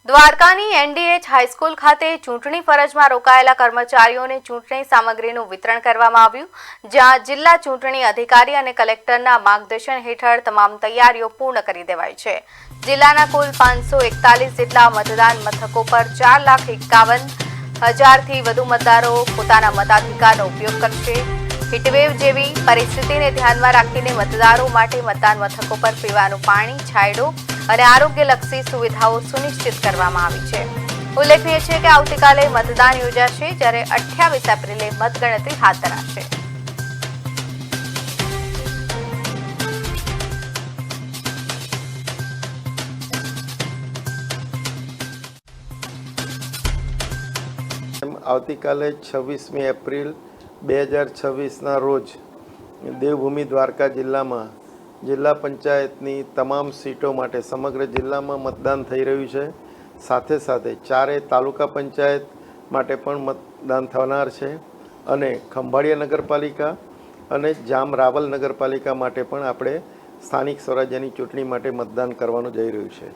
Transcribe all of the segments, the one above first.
દ્વારકાની એનડીએચ હાઈસ્કૂલ ખાતે ચૂંટણી ફરજમાં રોકાયેલા કર્મચારીઓને ચૂંટણી સામગ્રીનું વિતરણ કરવામાં આવ્યું, જ્યાં જિલ્લા ચૂંટણી અધિકારી અને કલેક્ટરના માર્ગદર્શન હેઠળ તમામ તૈયારીઓ પૂર્ણ કરી દેવાઈ છે। જિલ્લાના કુલ 541 જેટલા મતદાન મથકો પર 4,51,000થી વધુ મતદારો પોતાના મતાધિકારનો ઉપયોગ કરશે। હીટવેવ જેવી પરિસ્થિતિને ધ્યાનમાં રાખીને મતદારો માટે મતદાન મથકો પર પીવાનું પાણી, છાંયડો અને આરોગ્યલક્ષી સુવિધાઓ સુનિશ્ચિત કરવામાં આવી છે। ઉલ્લેખનીય છે કે આવતીકાલે મતદાન યોજાશે, જ્યારે 28 એપ્રિલે મતગણતરી હાથ ધરાશે। આવતીકાલે 26મી એપ્રિલ 2026ના રોજ દેવભૂમિ દ્વારકા જિલ્લામાં જિલ્લા પંચાયતની તમામ સીટો માટે સમગ્ર જિલ્લામાં મતદાન થઈ રહ્યું છે। સાથે સાથે 4 તાલુકા પંચાયત માટે પણ મતદાન થનાર છે અને ખંભાળિયા નગરપાલિકા અને જામ રાવલ નગરપાલિકા માટે પણ આપણે સ્થાનિક સ્વરાજ્યની ચૂંટણી માટે મતદાન કરવાનું જઈ રહ્યું છે।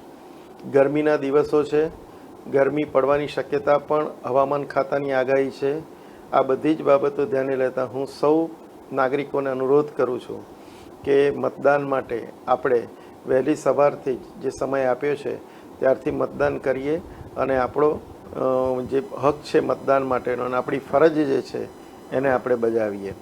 ગરમીના દિવસો છે, ગરમી પડવાની શક્યતા પણ હવામાન ખાતાની આગાહી છે। આ બધી જ બાબતો ધ્યાને લેતા હું સૌ નાગરિકોને અનુરોધ કરું છું કે મતદાન માટે આપણે વહેલી સવારથી જે સમય આપ્યો છે ત્યારથી મતદાન કરીએ અને આપણો જે હક છે મતદાન માટેનો અને આપણી ફરજ જે છે એને આપણે બજાવીએ।